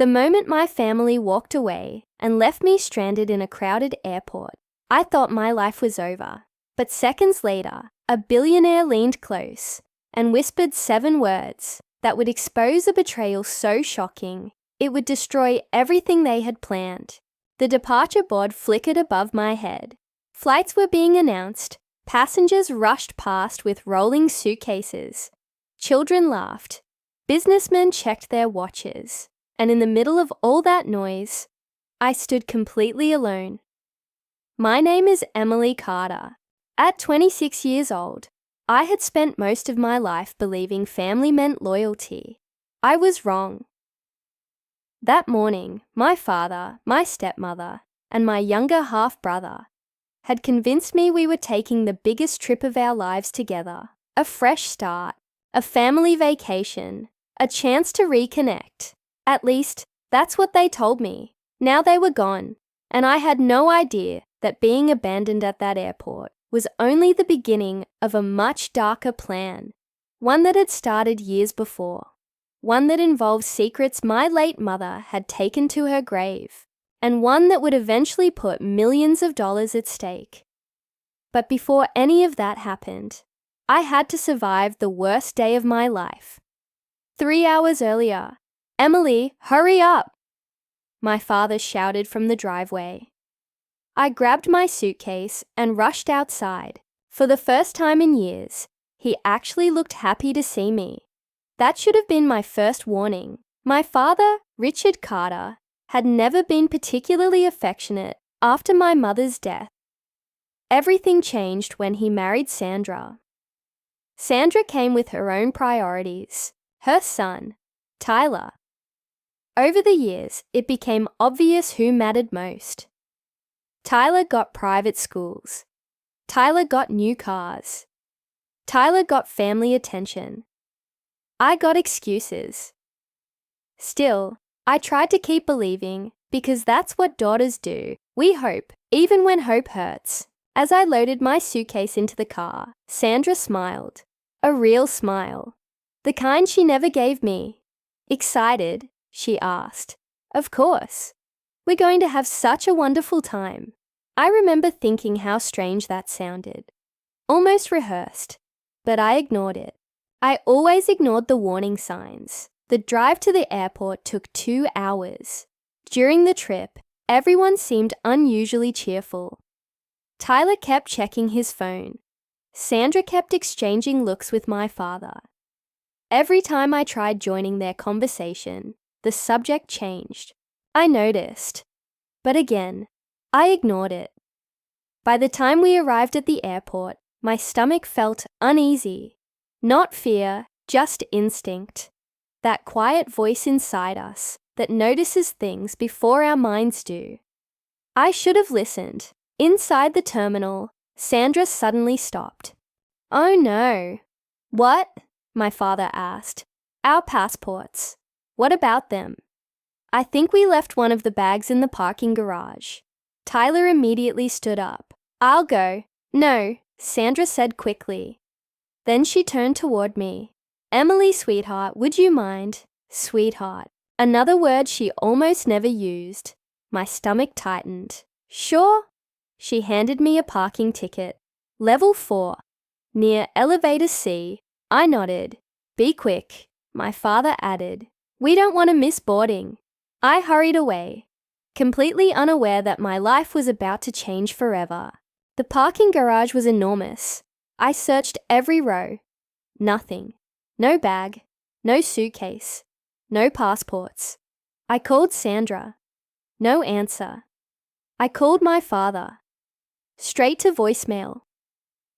The moment my family walked away and left me stranded in a crowded airport, I thought my life was over. But seconds later, a billionaire leaned close and whispered 7 words that would expose a betrayal so shocking it would destroy everything they had planned. The departure board flickered above my head. Flights were being announced. Passengers rushed past with rolling suitcases. Children laughed. Businessmen checked their watches. And in the middle of all that noise, I stood completely alone. My name is Emily Carter. At 26 years old, I had spent most of my life believing family meant loyalty. I was wrong. That morning, my father, my stepmother, and my younger half-brother had convinced me we were taking the biggest trip of our lives together, a fresh start, a family vacation, a chance to reconnect. At least, that's what they told me. Now they were gone, and I had no idea that being abandoned at that airport was only the beginning of a much darker plan, one that had started years before, one that involved secrets my late mother had taken to her grave, and one that would eventually put millions of dollars at stake. But before any of that happened, I had to survive the worst day of my life. 3 hours earlier, "Emily, hurry up!" my father shouted from the driveway. I grabbed my suitcase and rushed outside. For the first time in years, he actually looked happy to see me. That should have been my first warning. My father, Richard Carter, had never been particularly affectionate after my mother's death. Everything changed when he married Sandra. Sandra came with her own priorities, her son, Tyler. Over the years, it became obvious who mattered most. Tyler got private schools. Tyler got new cars. Tyler got family attention. I got excuses. Still, I tried to keep believing because that's what daughters do. We hope, even when hope hurts. As I loaded my suitcase into the car, Sandra smiled. A real smile. The kind she never gave me. "Excited?" she asked. "Of course. We're going to have such a wonderful time." I remember thinking how strange that sounded. Almost rehearsed, but I ignored it. I always ignored the warning signs. The drive to the airport took 2 hours. During the trip, everyone seemed unusually cheerful. Tyler kept checking his phone. Sandra kept exchanging looks with my father. Every time I tried joining their conversation, the subject changed. I noticed. But again, I ignored it. By the time we arrived at the airport, my stomach felt uneasy. Not fear, just instinct. That quiet voice inside us that notices things before our minds do. I should have listened. Inside the terminal, Sandra suddenly stopped. "Oh no." "What?" my father asked. "Our passports. What about them?" "I think we left one of the bags in the parking garage." Tyler immediately stood up. "I'll go." "No," Sandra said quickly. Then she turned toward me. "Emily, sweetheart, would you mind?" Sweetheart. Another word she almost never used. My stomach tightened. "Sure." She handed me a parking ticket. Level 4. Near elevator C. I nodded. "Be quick," my father added. "We don't want to miss boarding." I hurried away, completely unaware that my life was about to change forever. The parking garage was enormous. I searched every row. Nothing. No bag. No suitcase. No passports. I called Sandra. No answer. I called my father. Straight to voicemail.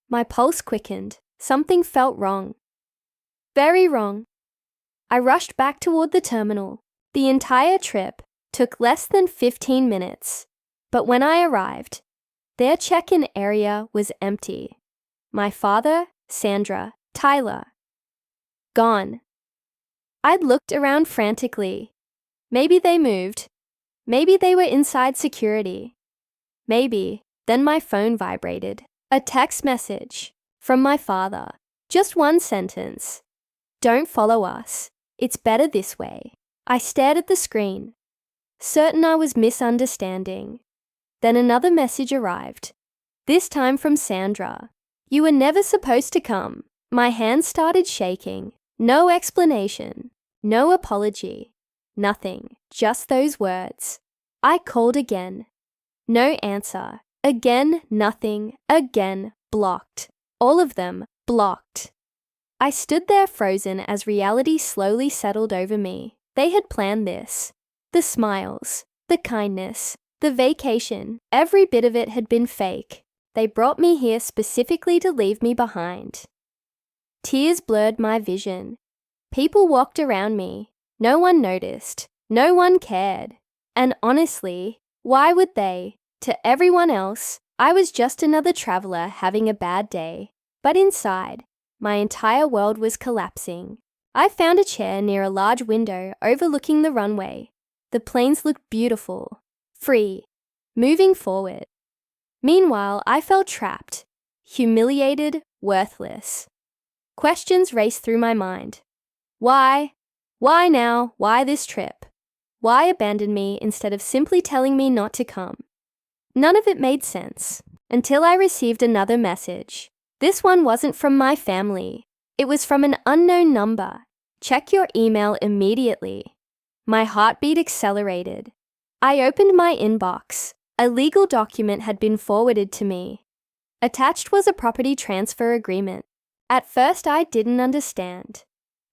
My pulse quickened. Something felt wrong. Very wrong. I rushed back toward the terminal. The entire trip took less than 15 minutes. But when I arrived, their check-in area was empty. My father, Sandra, Tyler. Gone. I'd looked around frantically. Maybe they moved. Maybe they were inside security. Maybe. Then my phone vibrated. A text message from my father. Just one sentence. "Don't follow us. It's better this way." I stared at the screen, certain I was misunderstanding. Then another message arrived, this time from Sandra. You were never supposed to come. My hands started shaking. No explanation, no apology, nothing, just those words. I called again. No answer. Again, nothing. Again, blocked. All of them blocked. I stood there frozen as reality slowly settled over me. They had planned this. The smiles, the kindness, the vacation, every bit of it had been fake. They brought me here specifically to leave me behind. Tears blurred my vision. People walked around me. No one noticed. No one cared. And honestly, why would they? To everyone else, I was just another traveler having a bad day. But inside, my entire world was collapsing. I found a chair near a large window overlooking the runway. The planes looked beautiful, free, moving forward. Meanwhile, I felt trapped, humiliated, worthless. Questions raced through my mind. Why? Why now? Why this trip? Why abandon me instead of simply telling me not to come? None of it made sense until I received another message. This one wasn't from my family. It was from an unknown number. Check your email immediately. My heartbeat accelerated. I opened my inbox. A legal document had been forwarded to me. Attached was a property transfer agreement. At first, I didn't understand.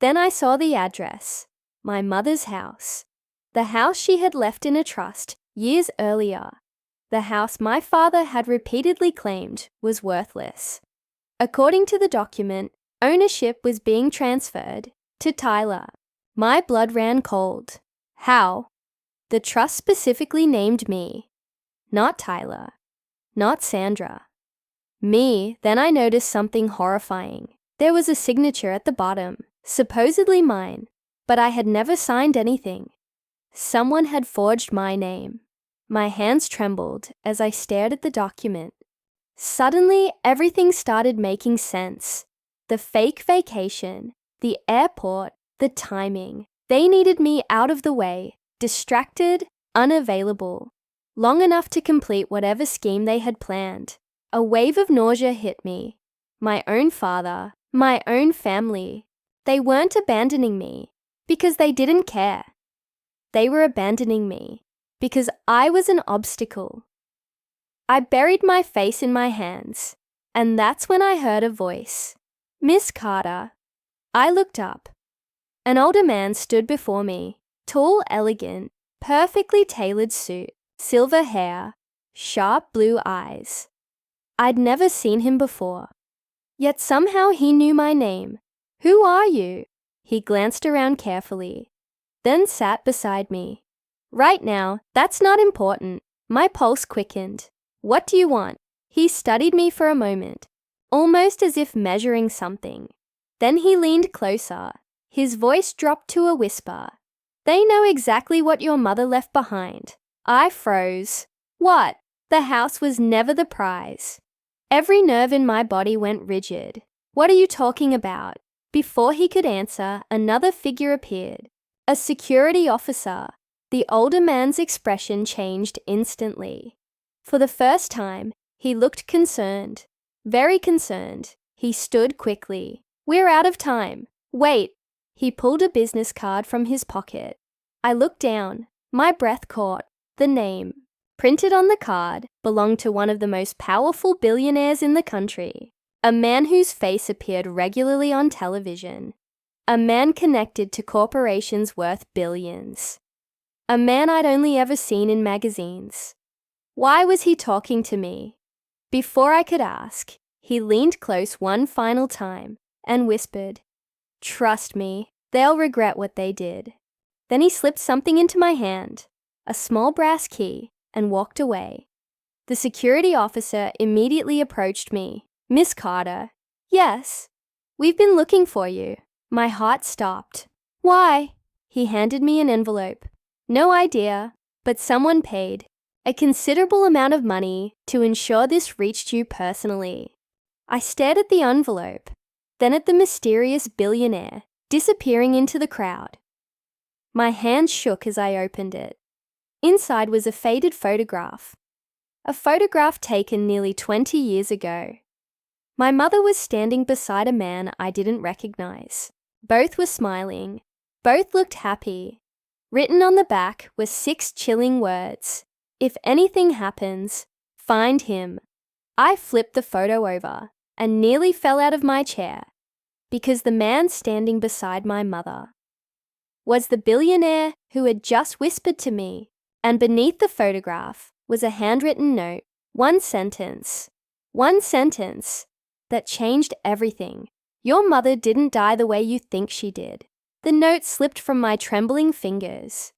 Then I saw the address, my mother's house. The house she had left in a trust years earlier. The house my father had repeatedly claimed was worthless. According to the document, ownership was being transferred to Tyler. My blood ran cold. How? The trust specifically named me. Not Tyler. Not Sandra. Me. Then I noticed something horrifying. There was a signature at the bottom, supposedly mine, but I had never signed anything. Someone had forged my name. My hands trembled as I stared at the document. Suddenly, everything started making sense. The fake vacation, the airport, the timing. They needed me out of the way, distracted, unavailable, long enough to complete whatever scheme they had planned. A wave of nausea hit me. My own father, my own family. They weren't abandoning me because they didn't care. They were abandoning me because I was an obstacle. I buried my face in my hands, and that's when I heard a voice. Miss Carter. I looked up. An older man stood before me, tall, elegant, perfectly tailored suit, silver hair, sharp blue eyes. I'd never seen him before. Yet somehow he knew my name. Who are you? He glanced around carefully, then sat beside me. Right now, that's not important. My pulse quickened. What do you want? He studied me for a moment, almost as if measuring something. Then he leaned closer. His voice dropped to a whisper. They know exactly what your mother left behind. I froze. What? The house was never the prize. Every nerve in my body went rigid. What are you talking about? Before he could answer, another figure appeared. A security officer. The older man's expression changed instantly. For the first time, he looked concerned. Very concerned. He stood quickly. We're out of time. Wait. He pulled a business card from his pocket. I looked down. My breath caught. The name, printed on the card, belonged to one of the most powerful billionaires in the country. A man whose face appeared regularly on television. A man connected to corporations worth billions. A man I'd only ever seen in magazines. Why was he talking to me? Before I could ask, he leaned close one final time and whispered, "Trust me, they'll regret what they did." Then he slipped something into my hand, a small brass key, and walked away. The security officer immediately approached me. "Miss Carter." "Yes." "We've been looking for you." My heart stopped. "Why?" He handed me an envelope. "No idea, but someone paid a considerable amount of money to ensure this reached you personally." I stared at the envelope, then at the mysterious billionaire disappearing into the crowd. My hand shook as I opened it. Inside was a faded photograph. A photograph taken nearly 20 years ago. My mother was standing beside a man I didn't recognize. Both were smiling. Both looked happy. Written on the back were 6 chilling words. If anything happens, find him. I flipped the photo over and nearly fell out of my chair because the man standing beside my mother was the billionaire who had just whispered to me, and beneath the photograph was a handwritten note, one sentence that changed everything. Your mother didn't die the way you think she did. The note slipped from my trembling fingers.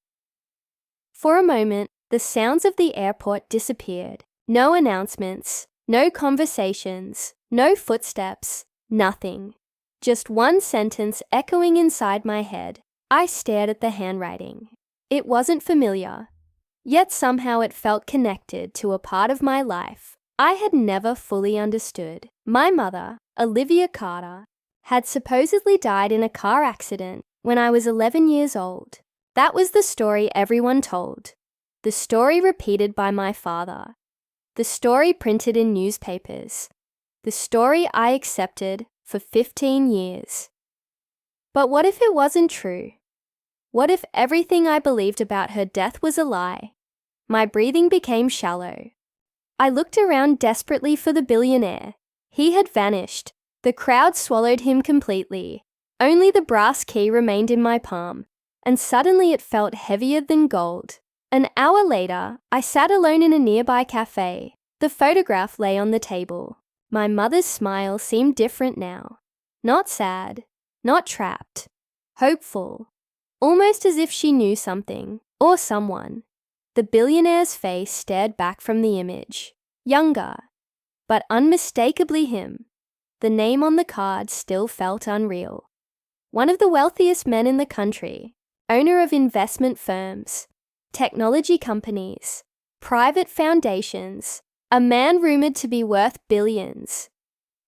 For a moment, the sounds of the airport disappeared. No announcements, no conversations, no footsteps, nothing. Just one sentence echoing inside my head. I stared at the handwriting. It wasn't familiar, yet somehow it felt connected to a part of my life I had never fully understood. My mother, Olivia Carter, had supposedly died in a car accident when I was 11 years old. That was the story everyone told. The story repeated by my father. The story printed in newspapers. The story I accepted for 15 years. But what if it wasn't true? What if everything I believed about her death was a lie? My breathing became shallow. I looked around desperately for the billionaire. He had vanished. The crowd swallowed him completely. Only the brass key remained in my palm, and suddenly it felt heavier than gold. An hour later, I sat alone in a nearby cafe. The photograph lay on the table. My mother's smile seemed different now. Not sad, not trapped, hopeful. Almost as if she knew something, or someone. The billionaire's face stared back from the image. Younger, but unmistakably him. The name on the card still felt unreal. One of the wealthiest men in the country, owner of investment firms, technology companies, private foundations, a man rumored to be worth billions.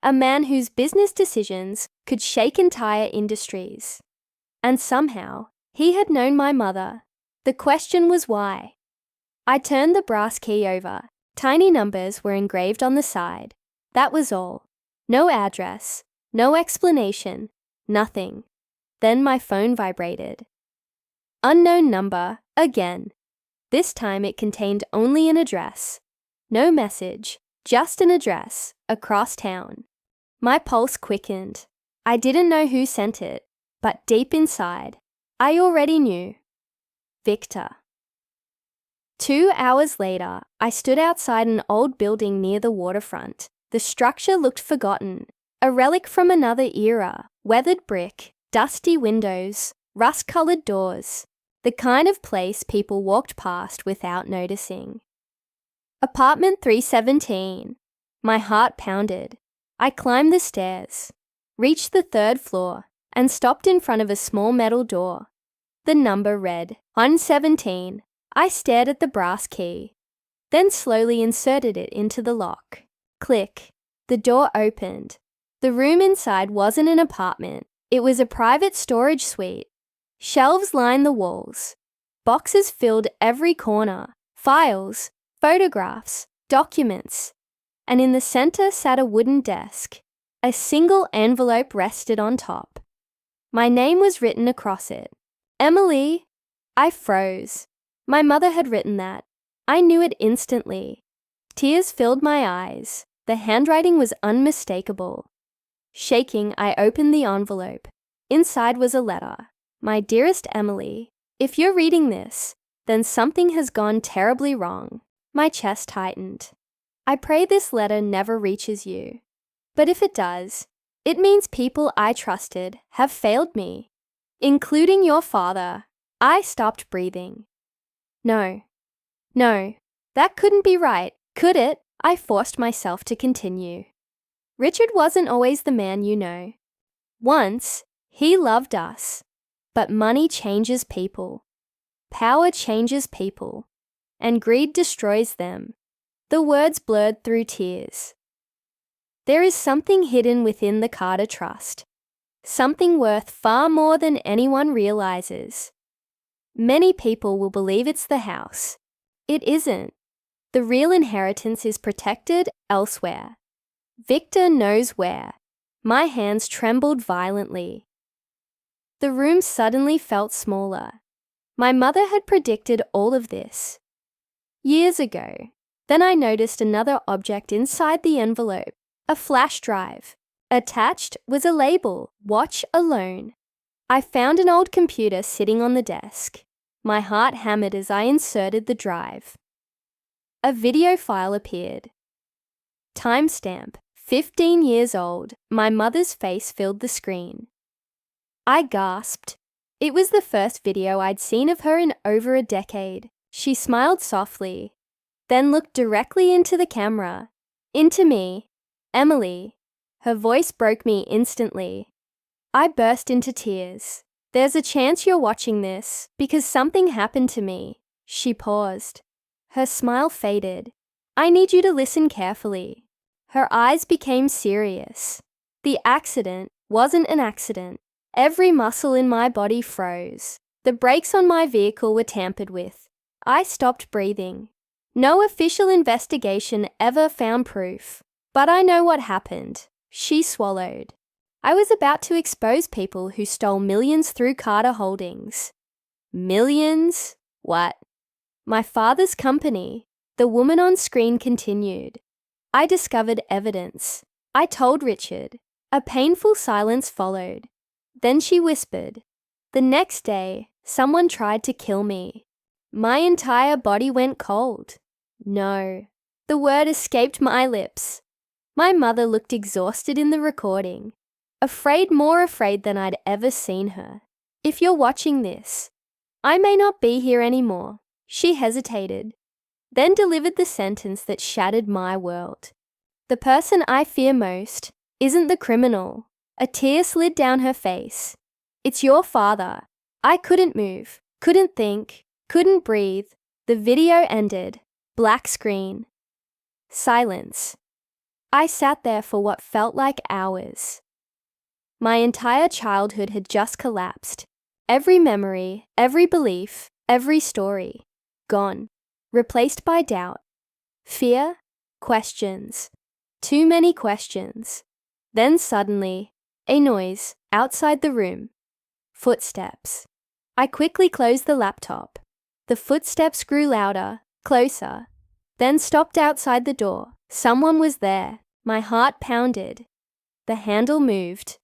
A man whose business decisions could shake entire industries. And somehow, he had known my mother. The question was why. I turned the brass key over. Tiny numbers were engraved on the side. That was all. No address, no explanation, nothing. Then my phone vibrated. Unknown number, again. This time it contained only an address. No message, just an address, across town. My pulse quickened. I didn't know who sent it, but deep inside, I already knew. Victor. 2 hours later, I stood outside an old building near the waterfront. The structure looked forgotten, a relic from another era, weathered brick, dusty windows, rust-colored doors, the kind of place people walked past without noticing. Apartment 317. My heart pounded. I climbed the stairs, reached the 3rd floor, and stopped in front of a small metal door. The number read 117. I stared at the brass key, then slowly inserted it into the lock. Click. The door opened. The room inside wasn't an apartment. It was a private storage suite. Shelves lined the walls. Boxes filled every corner. Files, photographs, documents. And in the center sat a wooden desk. A single envelope rested on top. My name was written across it. Emily. I froze. My mother had written that. I knew it instantly. Tears filled my eyes. The handwriting was unmistakable. Shaking, I opened the envelope. Inside was a letter. My dearest Emily, if you're reading this, then something has gone terribly wrong. My chest tightened. I pray this letter never reaches you. But if it does, it means people I trusted have failed me, including your father. I stopped breathing. No, that couldn't be right, could it? I forced myself to continue. Richard wasn't always the man you know. Once, he loved us. But money changes people. Power changes people. And greed destroys them. The words blurred through tears. There is something hidden within the Carter Trust. Something worth far more than anyone realizes. Many people will believe it's the house. It isn't. The real inheritance is protected elsewhere. Victor knows where. My hands trembled violently. The room suddenly felt smaller. My mother had predicted all of this years ago. Then I noticed another object inside the envelope, a flash drive. Attached was a label, "Watch alone." I found an old computer sitting on the desk. My heart hammered as I inserted the drive. A video file appeared. Timestamp, 15 years old. My mother's face filled the screen. I gasped. It was the first video I'd seen of her in over a decade. She smiled softly, then looked directly into the camera. Into me. Emily. Her voice broke me instantly. I burst into tears. "There's a chance you're watching this, because something happened to me." She paused. Her smile faded. "I need you to listen carefully." Her eyes became serious. The accident wasn't an accident. Every muscle in my body froze. The brakes on my vehicle were tampered with. I stopped breathing. No official investigation ever found proof. But I know what happened. She swallowed. I was about to expose people who stole millions through Carter Holdings. Millions? What? My father's company. The woman on screen continued. I discovered evidence. I told Richard. A painful silence followed. Then she whispered. The next day, someone tried to kill me. My entire body went cold. No. The word escaped my lips. My mother looked exhausted in the recording. More afraid than I'd ever seen her. "If you're watching this, I may not be here anymore." She hesitated, then delivered the sentence that shattered my world. "The person I fear most isn't the criminal." A tear slid down her face. "It's your father." I couldn't move, couldn't think, couldn't breathe. The video ended. Black screen. Silence. I sat there for what felt like hours. My entire childhood had just collapsed. Every memory, every belief, every story, gone. Replaced by doubt, fear, questions. Too many questions. Then suddenly, a noise outside the room. Footsteps. I quickly closed the laptop. The footsteps grew louder, closer, then stopped outside the door. Someone was there. My heart pounded. The handle moved.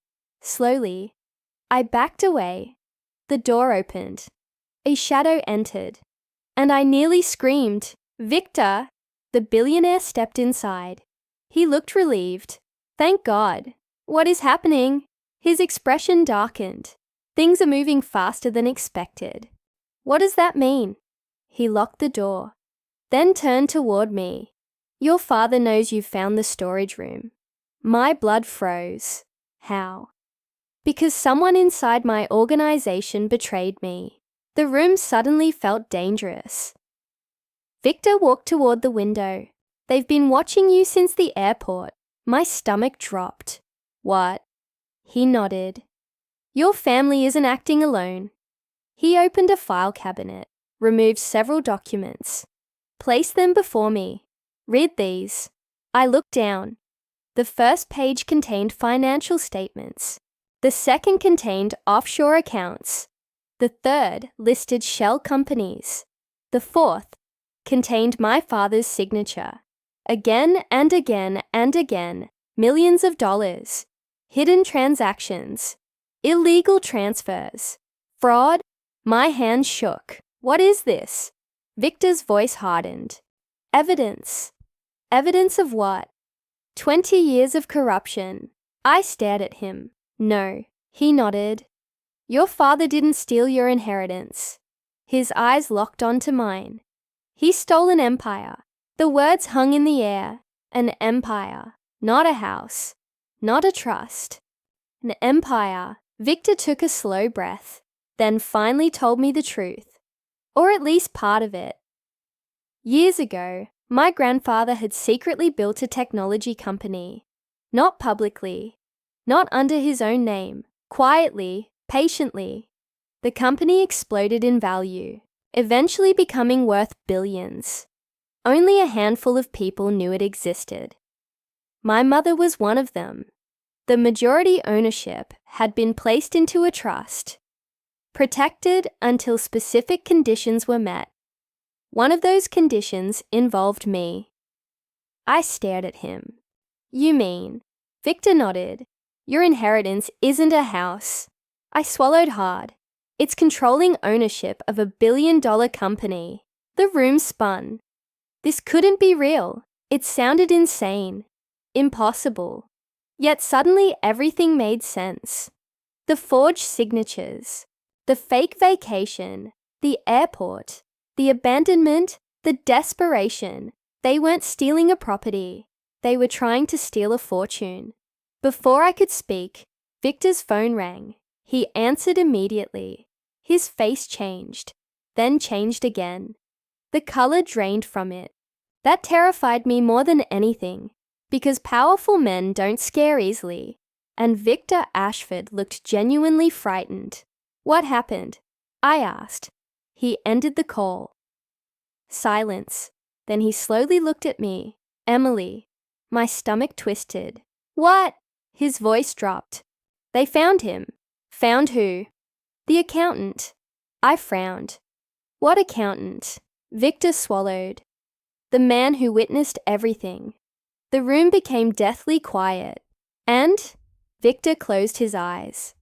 Slowly, I backed away. The door opened. A shadow entered, and I nearly screamed, "Victor!" The billionaire stepped inside. He looked relieved. "Thank God. What is happening?" His expression darkened. "Things are moving faster than expected." "What does that mean?" He locked the door, then turned toward me. "Your father knows you've found the storage room." My blood froze. How? Because someone inside my organization betrayed me. The room suddenly felt dangerous. Victor walked toward the window. "They've been watching you since the airport." My stomach dropped. "What?" He nodded. "Your family isn't acting alone." He opened a file cabinet, removed several documents, placed them before me. "Read these." I looked down. The first page contained financial statements. The second contained offshore accounts. The third listed shell companies. The fourth contained my father's signature. Again and again and again, millions of dollars. Hidden transactions. Illegal transfers. Fraud. My hand shook. "What is this?" Victor's voice hardened. "Evidence." "Evidence of what?" 20 years of corruption. I stared at him. "No." He nodded. "Your father didn't steal your inheritance." His eyes locked onto mine. "He stole an empire." The words hung in the air. An empire. Not a house. Not a trust. An empire. Victor took a slow breath, then finally told me the truth. Or at least part of it. Years ago, my grandfather had secretly built a technology company. Not publicly. Not under his own name. Quietly, patiently. The company exploded in value, eventually becoming worth billions. Only a handful of people knew it existed. My mother was one of them. The majority ownership had been placed into a trust, protected until specific conditions were met. One of those conditions involved me. I stared at him. You mean? Victor nodded. Your inheritance isn't a house. I swallowed hard. It's controlling ownership of $1 billion company. The room spun. This couldn't be real. It sounded insane. Impossible. Yet suddenly everything made sense. The forged signatures, the fake vacation, the airport, the abandonment, the desperation. They weren't stealing a property. They were trying to steal a fortune. Before I could speak, Victor's phone rang. He answered immediately. His face changed, then changed again. The color drained from it. That terrified me more than anything, because powerful men don't scare easily, and Victor Ashford looked genuinely frightened. What happened? I asked. He ended the call. Silence. Then he slowly looked at me. Emily. My stomach twisted. What? His voice dropped. They found him. Found who? The accountant. I frowned. What accountant? Victor swallowed. The man who witnessed everything. The room became deathly quiet. And? Victor closed his eyes.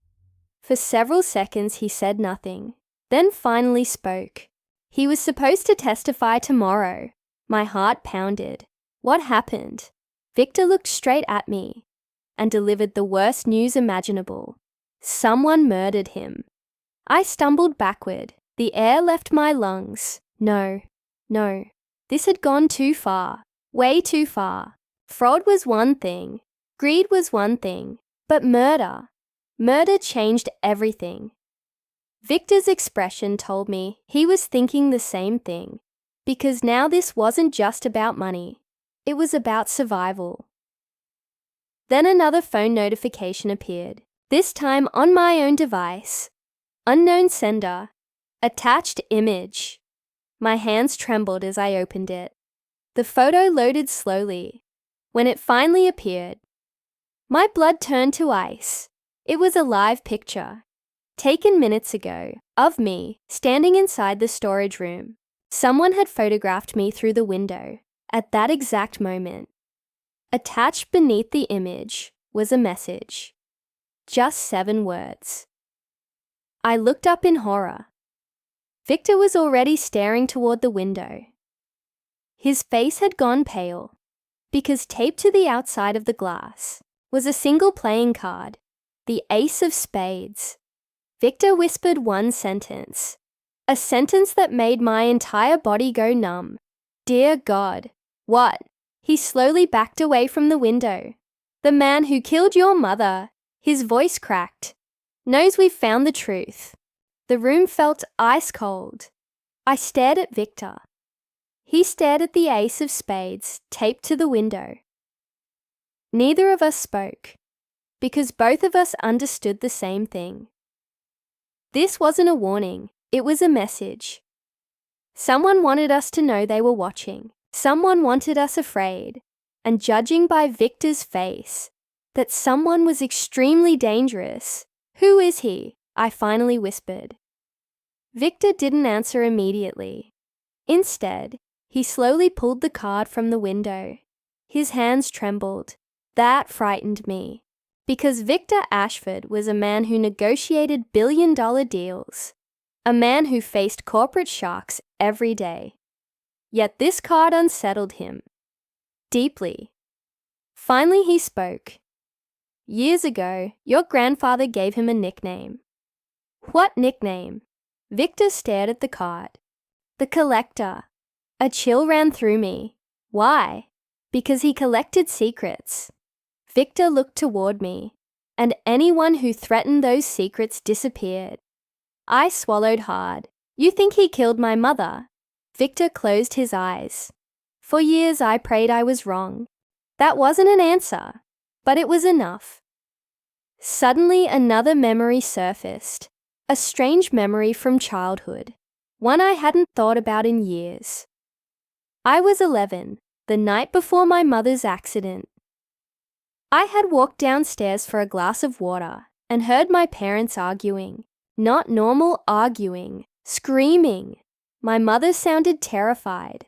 For several seconds he said nothing, then finally spoke. He was supposed to testify tomorrow. My heart pounded. What happened? Victor looked straight at me and delivered the worst news imaginable. Someone murdered him. I stumbled backward. The air left my lungs. No. This had gone too far. Way too far. Fraud was one thing. Greed was one thing. But murder changed everything. Victor's expression told me he was thinking the same thing, because now this wasn't just about money. It was about survival. Then another phone notification appeared, this time on my own device. Unknown sender. Attached image. My hands trembled as I opened it. The photo loaded slowly. When it finally appeared, my blood turned to ice. It was a live picture, taken minutes ago, of me standing inside the storage room. Someone had photographed me through the window at that exact moment. Attached beneath the image was a message. Just 7 words. I looked up in horror. Victor was already staring toward the window. His face had gone pale, because taped to the outside of the glass was a single playing card, the Ace of Spades. Victor whispered one sentence, a sentence that made my entire body go numb. Dear God. What? He slowly backed away from the window. The man who killed your mother. His voice cracked. Knows we've found the truth. The room felt ice cold. I stared at Victor. He stared at the Ace of Spades taped to the window. Neither of us spoke, because both of us understood the same thing. This wasn't a warning, it was a message. Someone wanted us to know they were watching. Someone wanted us afraid, and judging by Victor's face, that someone was extremely dangerous. Who is he? I finally whispered. Victor didn't answer immediately. Instead, he slowly pulled the card from the window. His hands trembled. That frightened me, because Victor Ashford was a man who negotiated billion-dollar deals, a man who faced corporate sharks every day. Yet this card unsettled him. Deeply. Finally he spoke. Years ago, your grandfather gave him a nickname. What nickname? Victor stared at the card. The Collector. A chill ran through me. Why? Because he collected secrets. Victor looked toward me, and anyone who threatened those secrets disappeared. I swallowed hard. You think he killed my mother? Victor closed his eyes. For years I prayed I was wrong. That wasn't an answer, but it was enough. Suddenly another memory surfaced. A strange memory from childhood, one I hadn't thought about in years. I was 11, the night before my mother's accident. I had walked downstairs for a glass of water and heard my parents arguing. Not normal arguing, screaming. My mother sounded terrified.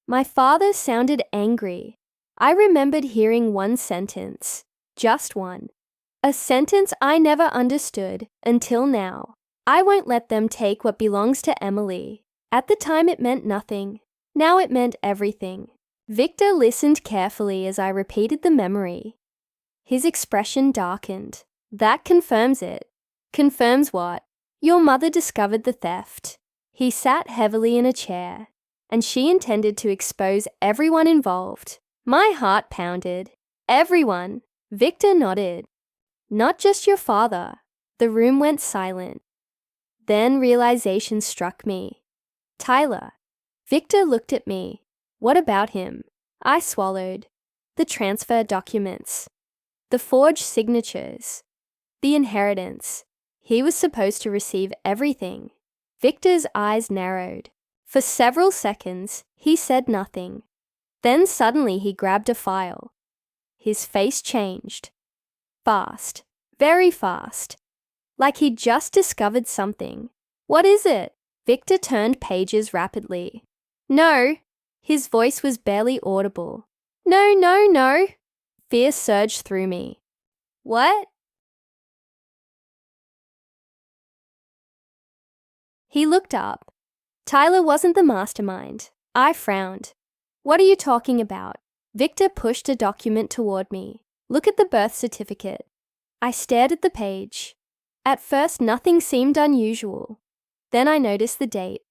My father sounded angry. I remembered hearing one sentence, just one. A sentence I never understood until now. I won't let them take what belongs to Emily. At the time it meant nothing. Now it meant everything. Victor listened carefully as I repeated the memory. His expression darkened. That confirms it. Confirms what? Your mother discovered the theft. He sat heavily in a chair, and she intended to expose everyone involved. My heart pounded. Everyone. Victor nodded. Not just your father. The room went silent. Then realization struck me. Tyler. Victor looked at me. What about him? I swallowed. The transfer documents. The forged signatures. The inheritance. He was supposed to receive everything. Victor's eyes narrowed. For several seconds, he said nothing. Then suddenly he grabbed a file. His face changed. Fast. Very fast. Like he'd just discovered something. What is it? Victor turned pages rapidly. No. His voice was barely audible. No, no, no. Fear surged through me. What? He looked up. Tyler wasn't the mastermind. I frowned. What are you talking about? Victor pushed a document toward me. Look at the birth certificate. I stared at the page. At first, nothing seemed unusual. Then I noticed the date.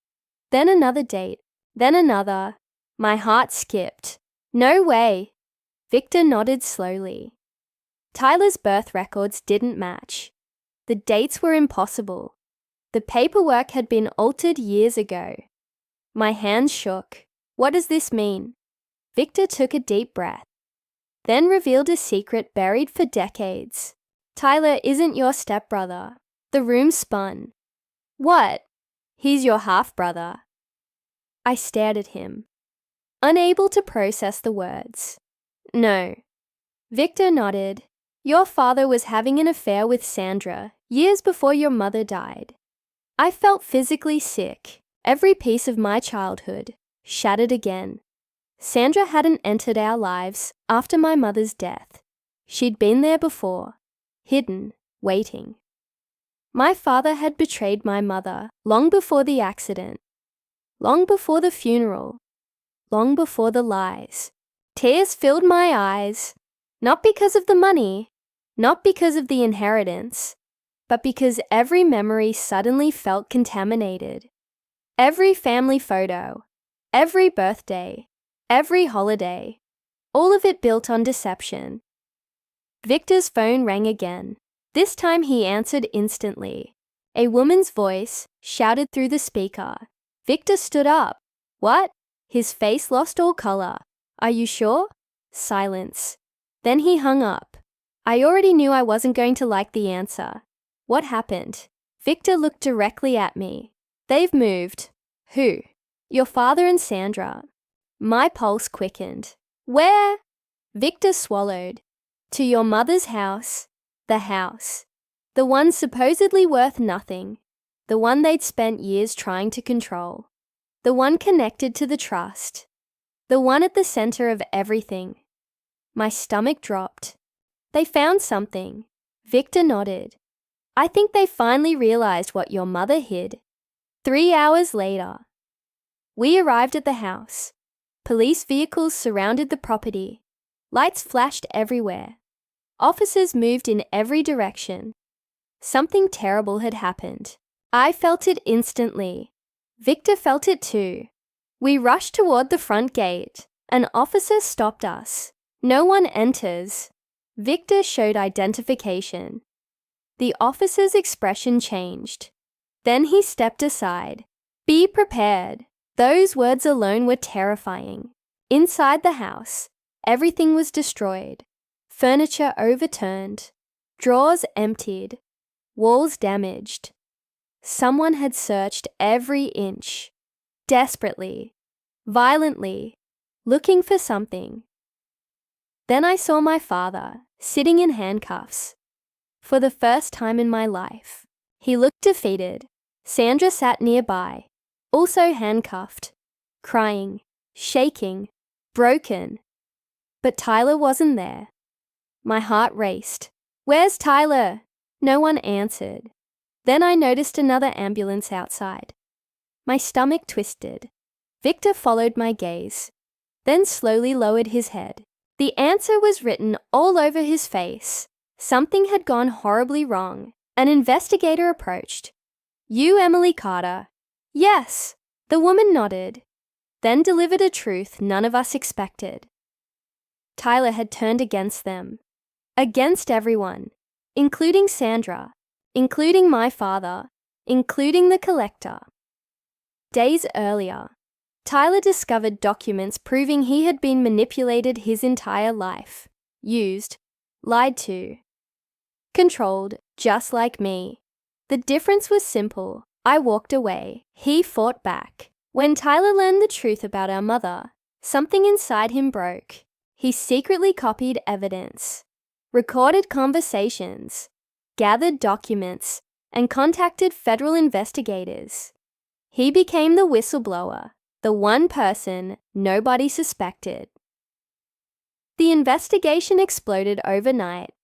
Then another date. Then another. My heart skipped. No way. Victor nodded slowly. Tyler's birth records didn't match. The dates were impossible. The paperwork had been altered years ago. My hands shook. What does this mean? Victor took a deep breath, then revealed a secret buried for decades. Tyler isn't your stepbrother. The room spun. What? He's your half-brother. I stared at him, unable to process the words. No. Victor nodded. Your father was having an affair with Sandra years before your mother died. I felt physically sick. Every piece of my childhood shattered again. Sandra hadn't entered our lives after my mother's death. She'd been there before, hidden, waiting. My father had betrayed my mother long before the accident, long before the funeral, long before the lies. Tears filled my eyes, not because of the money, not because of the inheritance, but because every memory suddenly felt contaminated. Every family photo, every birthday, every holiday, all of it built on deception. Victor's phone rang again. This time he answered instantly. A woman's voice shouted through the speaker. Victor stood up. What? His face lost all color. Are you sure? Silence. Then he hung up. I already knew I wasn't going to like the answer. What happened? Victor looked directly at me. They've moved. Who? Your father and Sandra. My pulse quickened. Where? Victor swallowed. To your mother's house. The house. The one supposedly worth nothing. The one they'd spent years trying to control. The one connected to the trust. The one at the center of everything. My stomach dropped. They found something. Victor nodded. I think they finally realized what your mother hid. 3 hours later. We arrived at the house. Police vehicles surrounded the property. Lights flashed everywhere. Officers moved in every direction. Something terrible had happened. I felt it instantly. Victor felt it too. We rushed toward the front gate. An officer stopped us. No one enters. Victor showed identification. The officer's expression changed. Then he stepped aside. Be prepared. Those words alone were terrifying. Inside the house, everything was destroyed. Furniture overturned. Drawers emptied. Walls damaged. Someone had searched every inch, desperately, violently, looking for something. Then I saw my father, sitting in handcuffs. For the first time in my life, he looked defeated. Sandra sat nearby, also handcuffed, crying, shaking, broken. But Tyler wasn't there. My heart raced. "Where's Tyler?" No one answered. Then I noticed another ambulance outside. My stomach twisted. Victor followed my gaze, then slowly lowered his head. The answer was written all over his face. Something had gone horribly wrong. An investigator approached. "You, Emily Carter?" "Yes." The woman nodded, then delivered a truth none of us expected. Tyler had turned against them. Against everyone, including Sandra, including my father, including the collector. Days earlier, Tyler discovered documents proving he had been manipulated his entire life, used, lied to, controlled, just like me. The difference was simple. I walked away. He fought back. When Tyler learned the truth about our mother, something inside him broke. He secretly copied evidence, recorded conversations, gathered documents, and contacted federal investigators. He became the whistleblower, the one person nobody suspected. The investigation exploded overnight.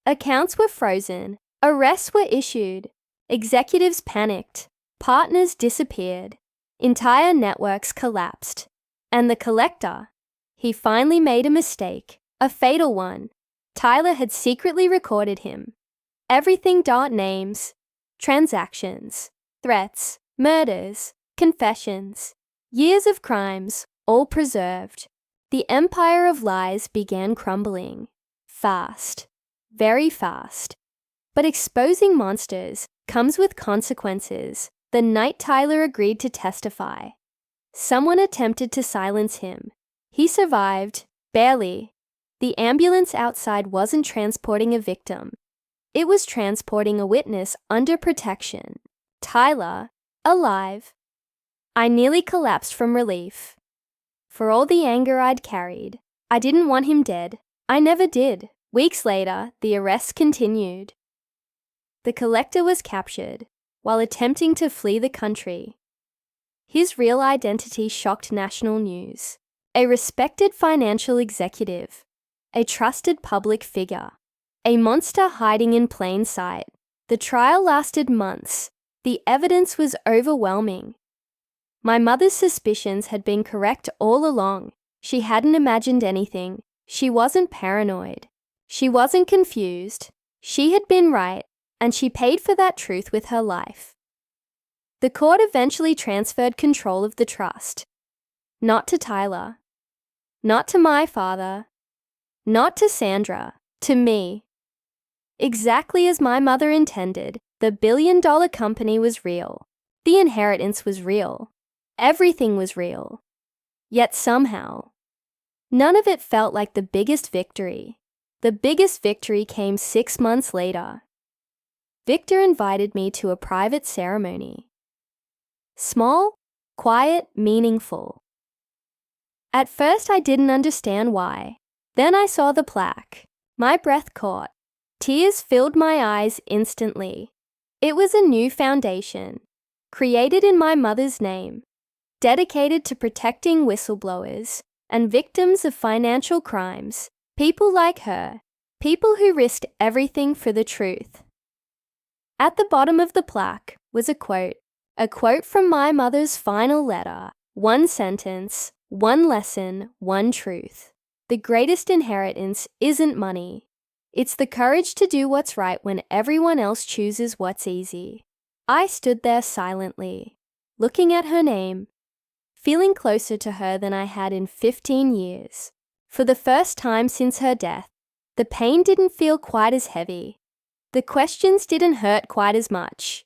Accounts were frozen, arrests were issued, executives panicked, partners disappeared, entire networks collapsed. And the collector, he finally made a mistake, a fatal one. Tyler had secretly recorded him. Everything: names, transactions, threats, murders, confessions, years of crimes, all preserved. The empire of lies began crumbling. Fast. Very fast. But exposing monsters comes with consequences. The night Tyler agreed to testify, someone attempted to silence him. He survived, barely. The ambulance outside wasn't transporting a victim. It was transporting a witness under protection. Tyler, alive. I nearly collapsed from relief. For all the anger I'd carried, I didn't want him dead. I never did. Weeks later, the arrests continued. The collector was captured while attempting to flee the country. His real identity shocked national news. A respected financial executive, a trusted public figure, a monster hiding in plain sight. The trial lasted months. The evidence was overwhelming. My mother's suspicions had been correct all along. She hadn't imagined anything. She wasn't paranoid. She wasn't confused. She had been right, and she paid for that truth with her life. The court eventually transferred control of the trust. Not to Tyler. Not to my father. Not to Sandra. To me. Exactly as my mother intended, the billion-dollar company was real. The inheritance was real. Everything was real. Yet somehow, none of it felt like the biggest victory. The biggest victory came 6 months later. Victor invited me to a private ceremony. Small, quiet, meaningful. At first I didn't understand why. Then I saw the plaque. My breath caught. Tears filled my eyes instantly. It was a new foundation, created in my mother's name, dedicated to protecting whistleblowers and victims of financial crimes, people like her, people who risked everything for the truth. At the bottom of the plaque was a quote from my mother's final letter. One sentence, one lesson, one truth. The greatest inheritance isn't money. It's the courage to do what's right when everyone else chooses what's easy. I stood there silently, looking at her name, feeling closer to her than I had in 15 years. For the first time since her death, the pain didn't feel quite as heavy. The questions didn't hurt quite as much.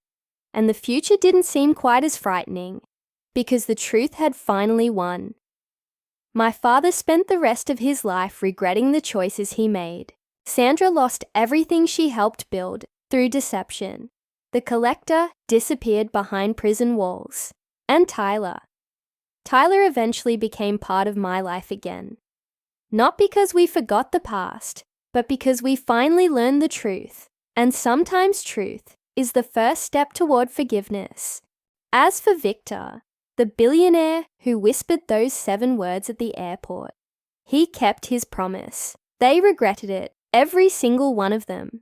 And the future didn't seem quite as frightening, because the truth had finally won. My father spent the rest of his life regretting the choices he made. Sandra lost everything she helped build through deception. The collector disappeared behind prison walls. And Tyler. Tyler eventually became part of my life again. Not because we forgot the past, but because we finally learned the truth. And sometimes truth is the first step toward forgiveness. As for Victor, the billionaire who whispered those 7 words at the airport, he kept his promise. They regretted it, every single one of them.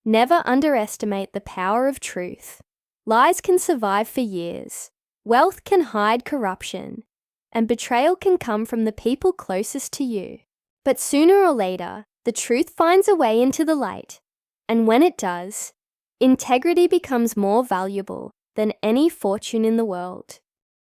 Never underestimate the power of truth. Lies can survive for years. Wealth can hide corruption. And betrayal can come from the people closest to you. But sooner or later, the truth finds a way into the light. And when it does, integrity becomes more valuable than any fortune in the world.